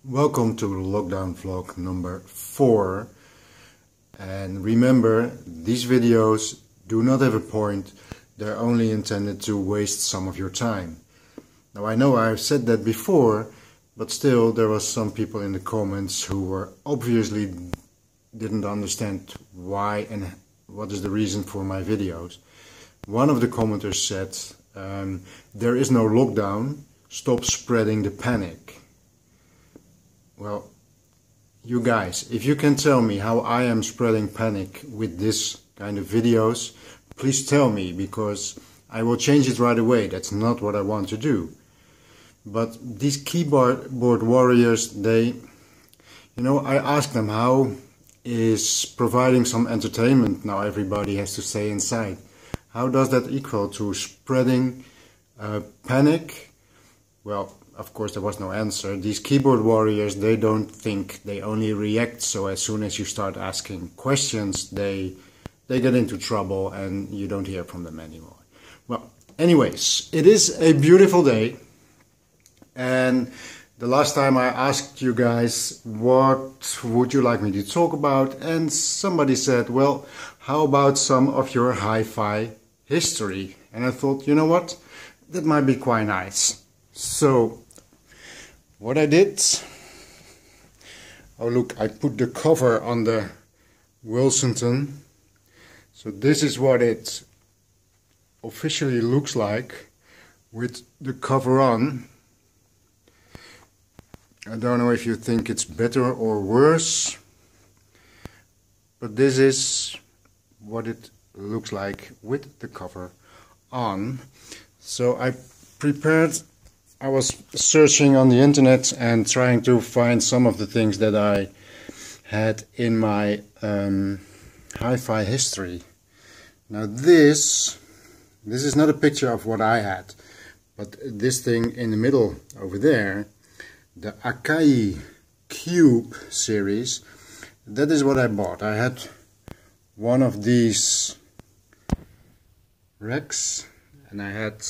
Welcome to lockdown vlog number 4, and remember, these videos do not have a point. They're only intended to waste some of your time. Now I know I've said that before, but still there was some people in the comments who were obviously didn't understand why and what is the reason for my videos. One of the commenters said, there is no lockdown, stop spreading the panic. Well, you guys, if you can tell me how I am spreading panic with this kind of videos, please tell me, because I will change it right away. That's not what I want to do. But these keyboard warriors, I asked them, how is providing some entertainment now everybody has to stay inside? How does that equal to spreading panic? Well, of course there was no answer. These keyboard warriors, they don't think, they only react. So as soon as you start asking questions, they get into trouble and you don't hear from them anymore. Well, anyways, it is a beautiful day. And the last time I asked you guys, what would you like me to talk about? And somebody said, well, how about some of your HiFi history? And I thought, you know what? That might be quite nice. So, what I did, oh look, I put the cover on the Wilsonton. So this is what it officially looks like with the cover on. I don't know if you think it's better or worse, but this is what it looks like with the cover on. So I was searching on the internet and trying to find some of the things that I had in my HiFi history. Now this is not a picture of what I had, but this thing in the middle over there, the Akai Cube series, that is what I bought. I had one of these racks and I had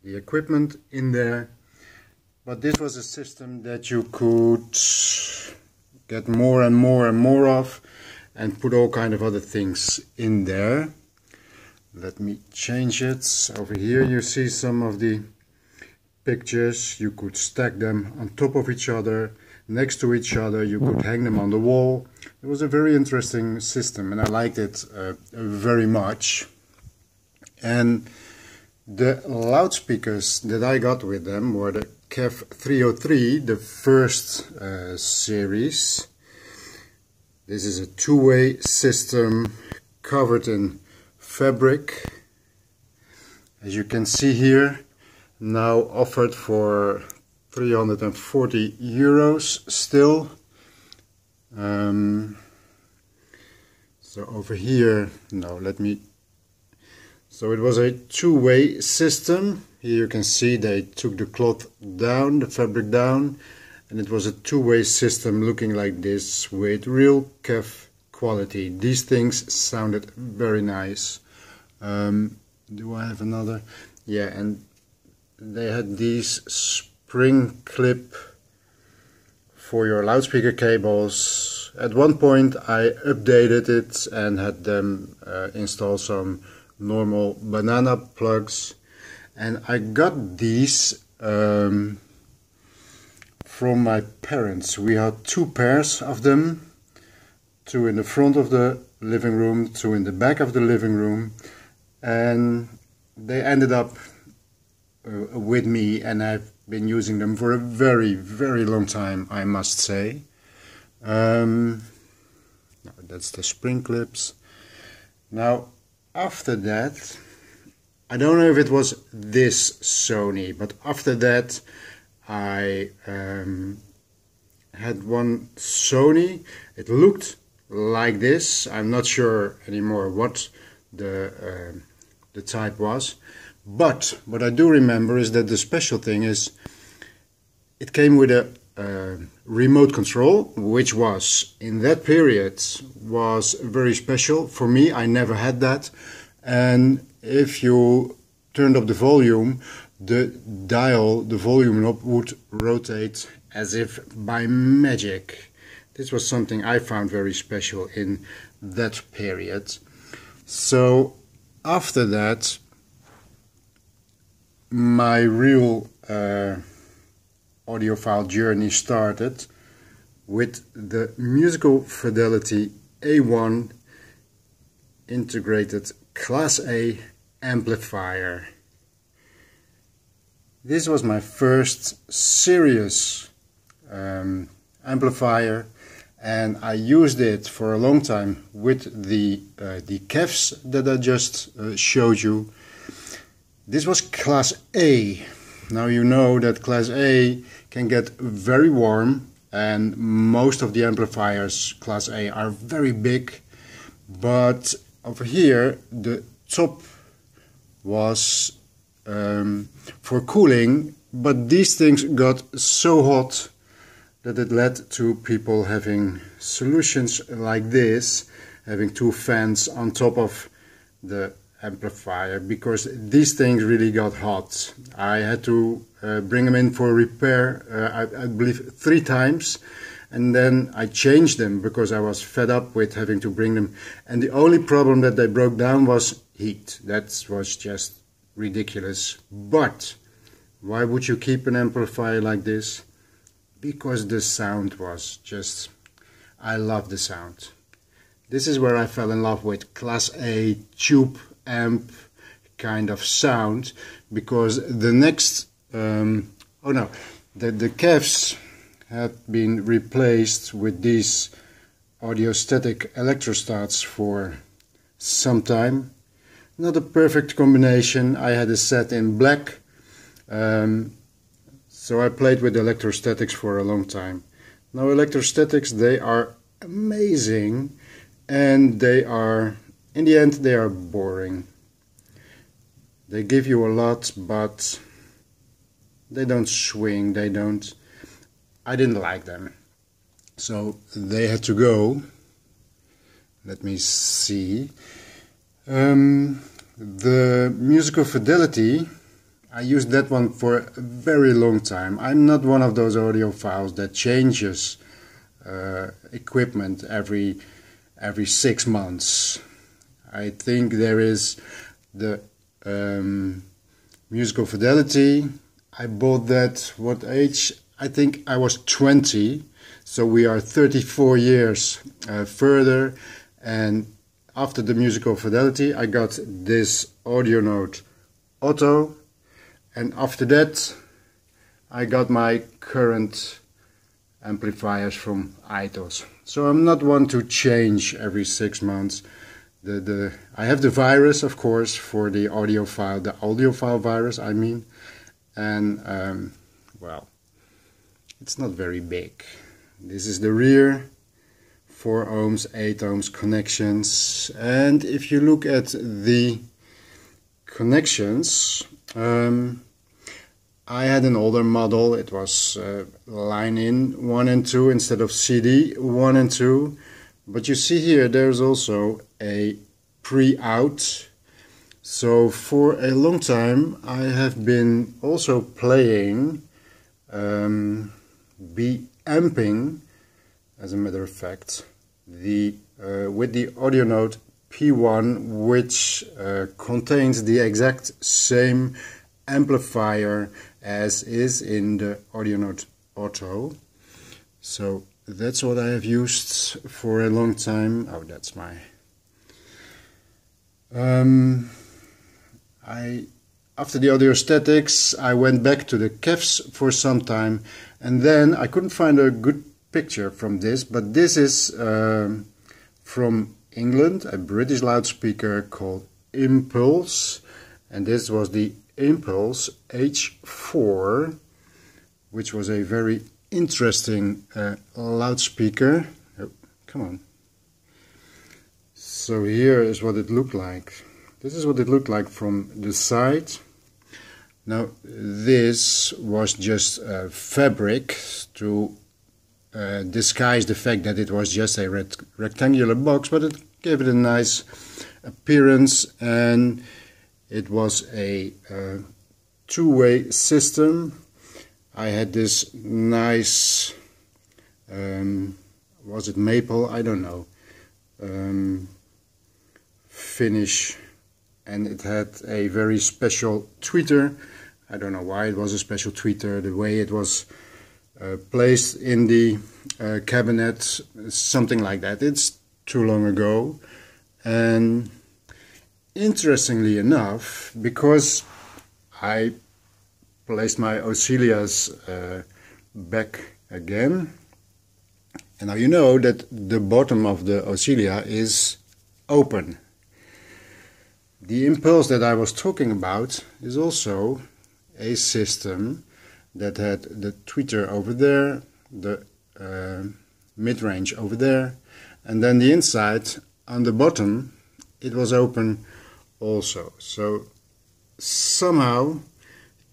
the equipment in there. But this was a system that you could get more and more and more of and put all kind of other things in there. Let me change it. Over here you see some of the pictures. You could stack them on top of each other, next to each other. You could hang them on the wall. It was a very interesting system and I liked it very much. And the loudspeakers that I got with them were the KEF 303, the first series. This is a two-way system covered in fabric. As you can see here, now offered for 340 euros still. So over here, so it was a two-way system. Here you can see they took the cloth down, the fabric down, and it was a two-way system looking like this with real KEF quality. These things sounded very nice. Do I have another? Yeah, and they had these spring clip for your loudspeaker cables. At one point I updated it and had them install some normal banana plugs. And I got these from my parents. We had two pairs of them, two in the front of the living room, two in the back of the living room, and they ended up with me, and I've been using them for a very, very long time, I must say. That's the spring clips. Now, after that, I don't know if it was this Sony, but after that I had one Sony. It looked like this. I'm not sure anymore what the type was, but what I do remember is that the special thing is it came with a remote control, which was in that period was very special for me. I never had that. And if you turned up the volume, the dial, the volume knob would rotate as if by magic. This was something I found very special in that period. So after that, my real audiophile journey started with the musical fidelity A1 integrated Class A amplifier. This was my first serious amplifier, and I used it for a long time with the kefs that I just showed you. This was Class A. Now you know that Class A can get very warm, and most of the amplifiers Class A are very big, but over here the top was for cooling, but these things got so hot that it led to people having solutions like this, having two fans on top of the amplifier, because these things really got hot. I had to bring them in for repair, I believe 3 times, and then I changed them because I was fed up with having to bring them, and the only problem that they broke down was heat. That was just ridiculous. But why would you keep an amplifier like this? Because the sound was just, I love the sound. This is where I fell in love with Class A tube amp kind of sound, because the next the kefs had been replaced with these audiostatic electrostats for some time. Not a perfect combination. I had a set in black, so I played with electrostatics for a long time. Now electrostatics, they are amazing, and they are, in the end, they are boring. They give you a lot, but they don't swing, I didn't like them. So they had to go. Let me see. The musical fidelity, I used that one for a very long time. I'm not one of those audiophiles that changes equipment every 6 months. I think there is the musical fidelity. I bought that, what age? I think I was 20, so we are 34 years further, and after the musical fidelity I got this Audionote Auto, and after that I got my current amplifiers from Itos. So I'm not one to change every 6 months. I have the virus, of course, for the audiophile virus, I mean, and well, it's not very big. This is the rear, 4 ohms, 8 ohms connections, and if you look at the connections, I had an older model. It was line in 1 and 2 instead of CD 1 and 2, but you see here there's also a pre-out. So for a long time I have been also playing amping, as a matter of fact, with the Audionote P1, which contains the exact same amplifier as is in the Audionote Auto. So that's what I have used for a long time. Oh, that's my after the audiostatics I went back to the kefs for some time, and then I couldn't find a good picture from this, but this is from England, a British loudspeaker called Impulse, and this was the Impulse H4, which was a very interesting loudspeaker. Oh, come on. So here is what it looked like. This is what it looked like from the side. Now this was just fabric to disguise the fact that it was just a rectangular box, but it gave it a nice appearance, and it was a two-way system. I had this nice, was it maple? I don't know, finish, and it had a very special tweeter. I don't know why it was a special tweeter, the way it was placed in the cabinet, something like that. It's too long ago. And interestingly enough, because I placed my Auxilias back again, and now you know that the bottom of the Auxilia is open. The Impulse that I was talking about is also a system that had the tweeter over there, the mid-range over there, and then the inside on the bottom it was open also. So somehow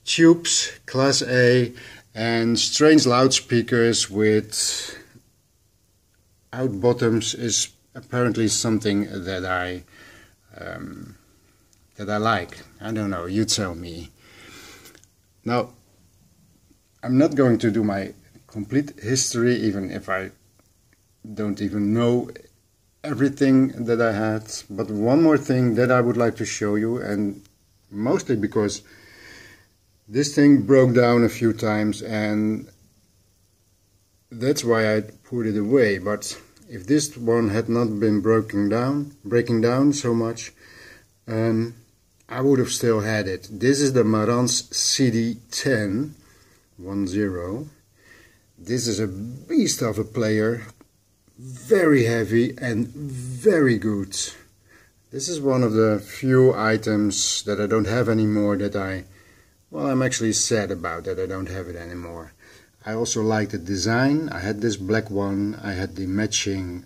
tubes, Class A, and strange loudspeakers with out bottoms is apparently something that I like. I don't know, you tell me. Now, I'm not going to do my complete history, even if I don't even know everything that I had. But one more thing that I would like to show you, and mostly because this thing broke down a few times and that's why I put it away. But if this one had not been breaking down so much, I would have still had it. This is the Marantz CD10 10. This is a beast of a player, very heavy and very good. This is one of the few items that I don't have anymore that I'm actually sad about that I don't have it anymore. I also like the design. I had this black one. I had the matching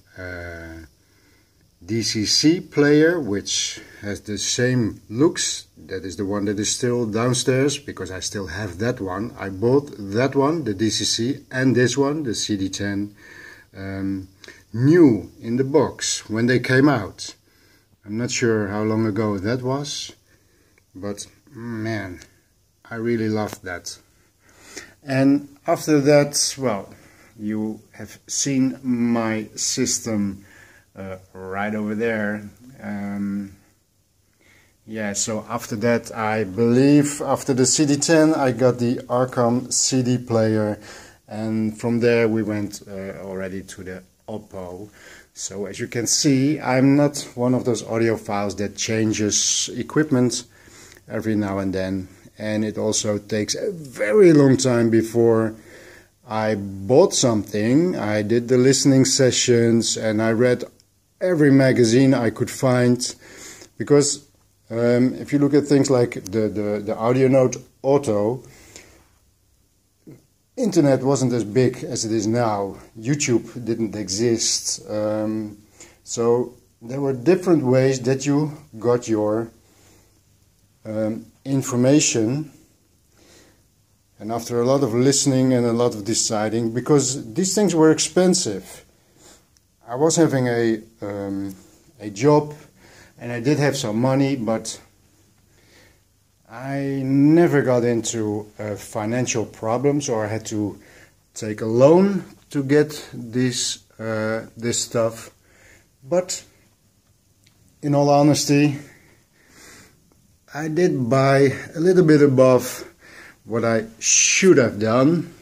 DCC player, which has the same looks. That is the one that is still downstairs, because I still have that one. I bought that one, the DCC, and this one, the CD10, new in the box when they came out. I'm not sure how long ago that was, but man, I really loved that. And after that, well, you have seen my system right over there. Yeah, so after that, I believe after the CD10 I got the Archon CD player, and from there we went already to the Oppo. So as you can see, I'm not one of those audiophiles that changes equipment every now and then, and it also takes a very long time before I bought something. I did the listening sessions and I read every magazine I could find, because if you look at things like the AudioNote Auto, internet wasn't as big as it is now. YouTube didn't exist. So there were different ways that you got your information. And after a lot of listening and a lot of deciding, because these things were expensive. I was having a job, and I did have some money, but I never got into financial problems, or I had to take a loan to get this stuff. But in all honesty, I did buy a little bit above what I should have done,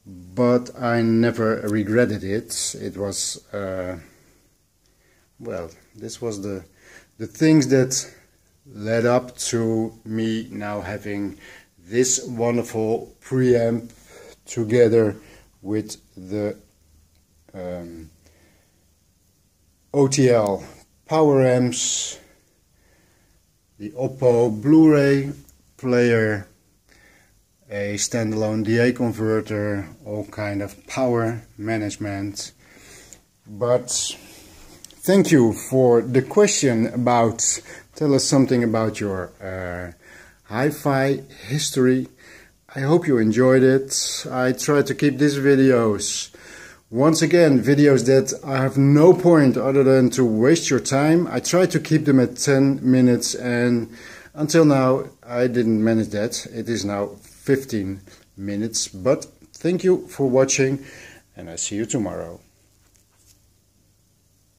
but I never regretted it. It was well, this was the things that led up to me now having this wonderful preamp together with the OTL power amps, the Oppo Blu-ray player, a standalone DA converter, all kind of power management. But thank you for the question about, tell us something about your HiFi history. I hope you enjoyed it. I try to keep these videos, once again, videos that have no point other than to waste your time. I try to keep them at 10 minutes, and until now I didn't manage that. It is now 15 minutes. But thank you for watching, and I see you tomorrow.